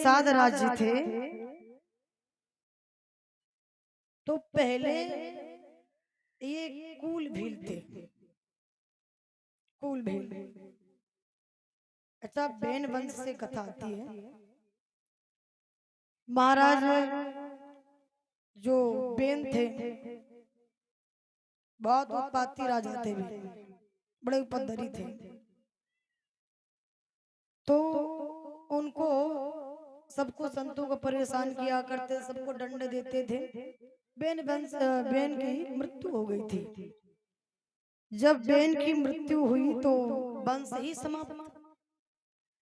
निषाद राज्य थे तो पहले ये कूल भील थे। कूल भील, अच्छा बेन वंश से कथा आती है। महाराज जो बेन थे बहुत उत्पाती राजा थे, भी बड़े उपद्रवी थे। तो उनको सबको संतों को परेशान किया करते, सबको दंड देते थे। बेन की मृत्यु हो गई थी। जब बेन की मृत्यु हुई तो वंश ही समाप्त,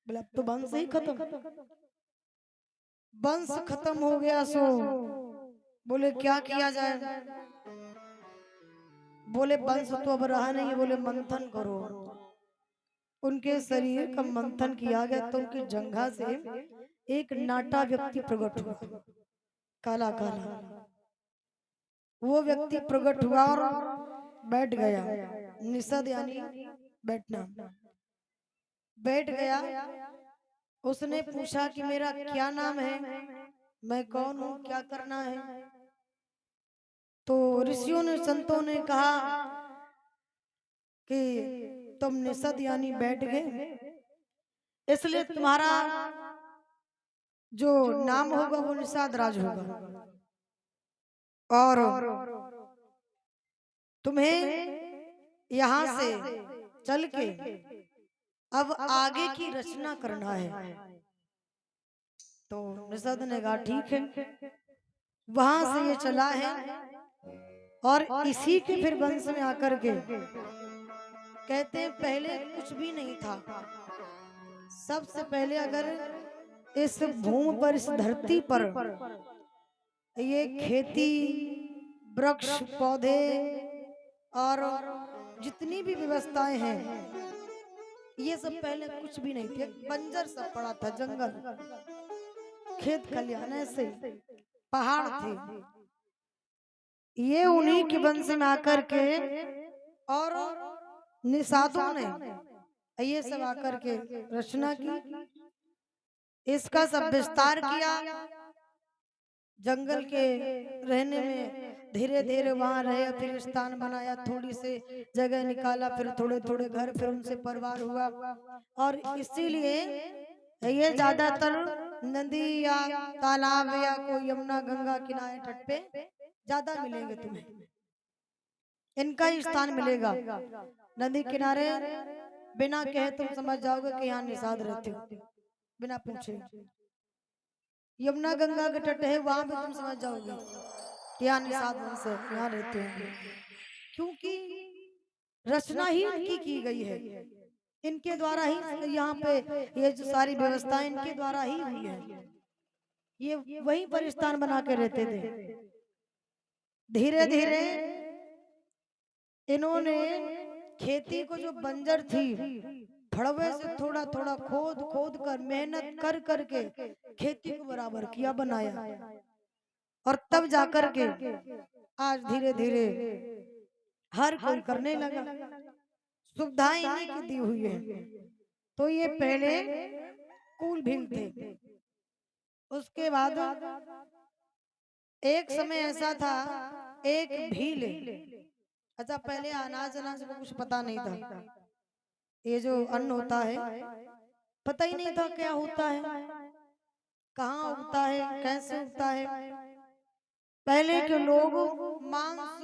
बोला तो वंश ही खत्म। वंश खत्म हो गया सो बोले क्या किया जाए। बोले वंश तो अब रहा नहीं, बोले मंथन करो। उनके शरीर का मंथन किया गया तो उनकी जंघा से एक नाटा व्यक्ति प्रकट हुआ, काला काला। वो व्यक्ति प्रकट हुआ और बैठ गया। निषद यानी बैठना। बैठ गया। उसने पूछा कि मेरा क्या नाम है, मैं कौन हूँ, क्या करना है। तो ऋषियों ने संतों ने कहा कि तुम निषद यानी बैठ गए, इसलिए तुम्हारा जो नाम होगा वो निषाद राज होगा और तुम्हें यहाँ से चल के अब आगे की रचना करना है। तो निषाद ने कहा ठीक है। वहां से ये चला है और इसी के फिर वंश में आकर के कहते हैं पहले कुछ भी नहीं था। सबसे पहले अगर इस भूमि पर, इस धरती पर ये खेती, वृक्ष, पौधे और जितनी भी व्यवस्थाएं हैं, ये सब पहले कुछ भी नहीं थे। बंजर सब पड़ा था, जंगल, खेत खलियान, ऐसे पहाड़ थे। ये उन्हीं के वंश में आकर के और निषादों ने ये सब आकर के रचना की, इसका सब विस्तार किया। जंगल के रहने में धीरे धीरे वहां रहे, फिर स्थान बनाया, थोड़ी सी जगह निकाला, फिर थोड़े थोड़े घर, फिर उनसे परिवार हुआ। और इसीलिए ये ज्यादातर नदी या तालाब या कोई यमुना गंगा किनारे तट पे ज्यादा मिलेंगे तुम्हें, इनका ही स्थान मिलेगा। नदी किनारे बिना कहे तुम समझ जाओगे कि यहाँ निषाद रहते हो, बिना पूछे। यमुना गंगा के तट है, वहां भी तुम समझ जाओगे कि यहाँ निषाद वंश यहाँ रहते हैं, क्योंकि रचना ही इनकी की गई है। इनके द्वारा ही यहाँ पे ये जो सारी व्यवस्थाएं इनके द्वारा ही हुई है। ये वहीं पर स्थान बना के रहते थे। धीरे धीरे इन्होंने खेती को जो बंजर थी, फड़वे से थोड़ा थोड़ा खोद खोद कर, मेहनत कर करके खेती को बराबर किया, बनाया। और तब जाकर के आज धीरे धीरे हर कोई करने लगा, सुविधाएं इन्हीं की दी हुई है। तो ये पहले कूल भील थे। उसके बाद एक समय ऐसा था, एक भील, अच्छा पहले अनाज अनाज को कुछ पता नहीं था। ये जो अन्न होता है पता ही नहीं था क्या होता है, कहाँ उगता है, कैसे उगता है। पहले के लोग मांस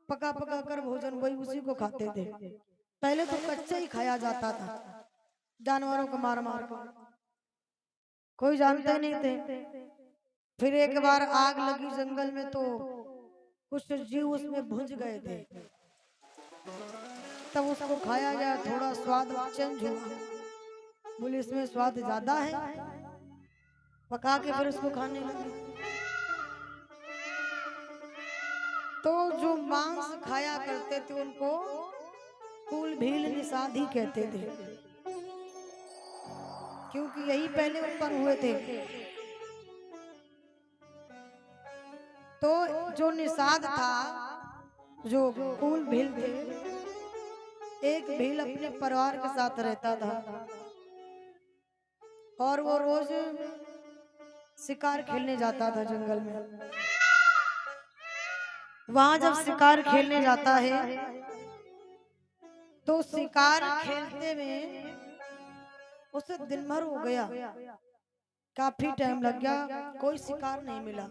पका पका कर भोजन वही उसी को खाते थे। पहले तो कच्चे ही खाया जाता था, जानवरों को मार मार कर, कोई जानते नहीं थे। फिर एक बार आग लगी जंगल में तो कुछ जीव उसमें भुंज गए थे, तब उसको खाया गया, थोड़ा स्वाद चेंज हुआ। बोले इसमें स्वाद ज्यादा है, पका के फिर उसको खाने लगे। तो जो मांस खाया करते थे उनको कूल भील निषाद ही कहते थे, क्योंकि यही पहले उत्पन्न हुए थे। तो जो निषाद था, जो कूल भील थे, एक भील अपने परिवार के साथ रहता था और वो रोज शिकार खेलने जाता था जंगल में। वहां जब शिकार खेलने जाता है तो शिकार खेलते में उसे दिन भर हो गया, काफी टाइम लग गया, कोई शिकार नहीं मिला।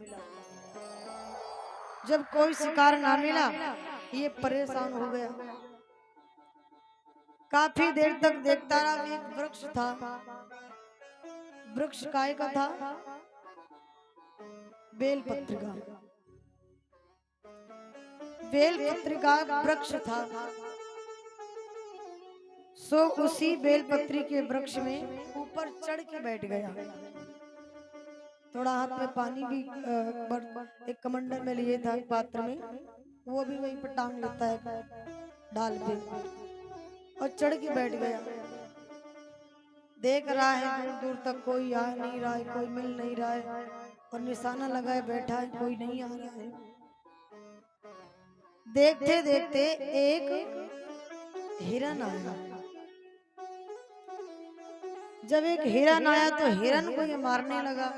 जब कोई शिकार ना मिला ये परेशान हो गया, काफी देर तक देखता रहा। एक वृक्ष था, वृक्ष काय का था? बेलपत्र का। बेलपत्र का वृक्ष था। सो उसी बेलपत्री के वृक्ष में ऊपर चढ़ के बैठ गया। थोड़ा हाथ में पानी भी एक कमंडल में लिए था, पात्र में, वो भी वहीं पर टांग लेता है डाल पे, और चढ़ के बैठ गया। देख रहा है दूर दूर तक कोई आ नहीं रहा है, कोई मिल नहीं रहा है, और निशाना लगाए बैठा है, कोई नहीं आ रहा है। देखते देखते एक हिरन आया। जब एक हिरन आया तो हिरन को ये मारने लगा।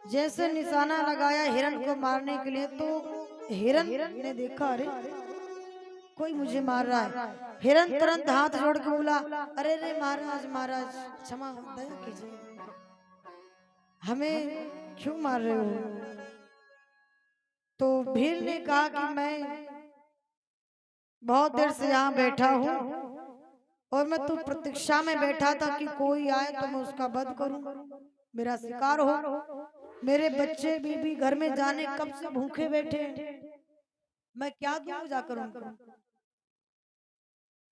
जैसे निशाना लगाया हिरन को मारने के लिए, तो हिरन ने देखा अरे कोई मुझे मार रहा है। हिरन तुरंत हाथ जोड़ के बोला, अरे रे महाराज महाराज क्षमा दया कीजिए, हमें क्यों मार रहे हो? तो भील ने कहा कि मैं बहुत देर से यहाँ बैठा हूँ और मैं तो प्रतीक्षा में बैठा था कि कोई आए तो मैं उसका वध करूं, मेरा शिकार हो। मेरे बच्चे बीबी घर में जाने कब से भूखे बैठे, मैं क्या दूं जाकर उनको?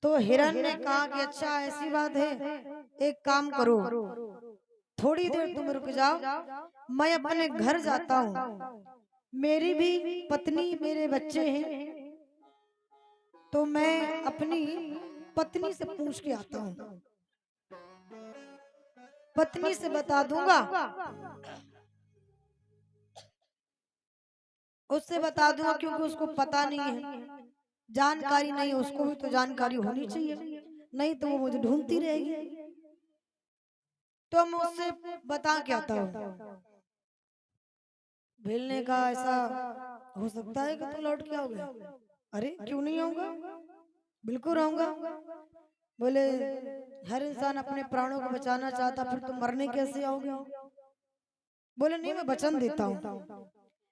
तो हिरन ने कहा कि अच्छा ऐसी बात है, एक काम करो, थोड़ी देर तुम रुक जाओ, मैं अपने घर जाता हूँ, मेरी भी पत्नी मेरे बच्चे हैं, तो मैं अपनी पत्नी से पूछ के आता हूँ, पत्नी से बता दूंगा, उससे बता दूंगा, क्योंकि उसको पता नहीं है, जानकारी नहीं है, उसको भी तो जानकारी होनी चाहिए, नहीं तो वो मुझे ढूंढती रहेगी। तो मैं उससे बता के आता हूँ। भील ने कहा ऐसा हो सकता है कि तुम लौट के आओगे? अरे क्यों नहीं आऊंगा, बिल्कुल आऊंगा। बोले हर इंसान अपने प्राणों को बचाना चाहता, फिर तुम मरने कैसे आओगे? बोले नहीं, मैं वचन देता हूँ,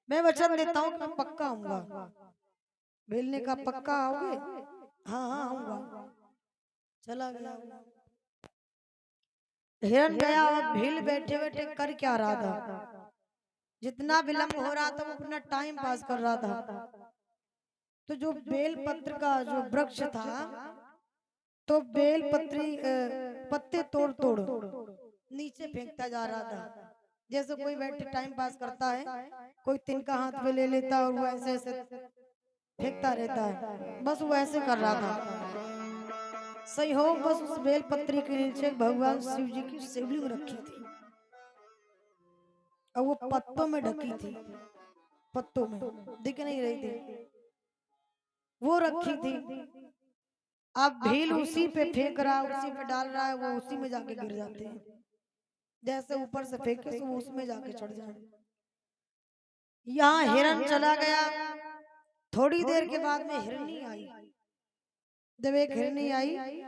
मैं वचन देता हूँ कि मैं पक्का आऊंगा। भील ने कहा पक्का आओगे? हाँ हाँ आऊंगा। चला गया हिरन गया, और भील बैठे बैठे कर क्या रहा था, जितना विलंब हो रहा था वो अपना टाइम पास कर रहा था। तो जो बेल पत्र का जो वृक्ष था, तो बेल पत्री पत्ते तोड़ तोड़ नीचे फेंकता जा रहा था, जैसे कोई बैठे टाइम पास करता है, कोई तिनका हाथ में ले लेता है और वो ऐसे ऐसे फेंकता रहता है, बस वो ऐसे कर रहा था। सही हो, बस उस बेल पत्री के नीचे भगवान शिव जी की शिवलिंग रखी थी, और वो पत्तों में ढकी थी, पत्तों में दिख नहीं रही थी, वो रखी थी। अब भील उसी पे फेंक रहा है, उसी पे डाल रहा है, वो उसी में जाके गिर जाते हैं, जैसे ऊपर से फेंके तो वो उसमें जाके चढ़ जाए। यहाँ हिरन चला गया। थोड़ी देर के बाद में हिरनी आई। जब एक हिरनी आई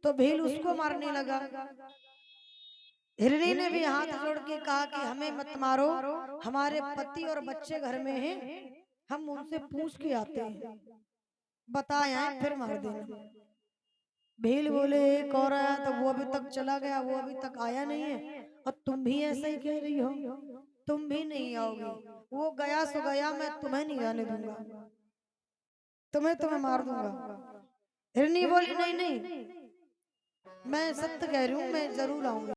तो भील उसको मारने लगा। हिरनी ने भी हाथ जोड़ के कहा कि हमें मत मारो, हमारे पति और बच्चे घर में हैं, हम उनसे पूछ के आते हैं, बताया फिर मार देना। भील बोले एक और आया तो वो अभी तक चला गया, वो अभी तक आया नहीं है, और तुम भी ऐसा ही कह रही हो, तुम भी नहीं आओगी, वो गया सो गया, मैं तुम्हें नहीं जाने दूंगा, तुम्हें मार दूंगा। हिरनी बोली नहीं नहीं, मैं सत्य कह रही हूँ, मैं जरूर आऊंगी।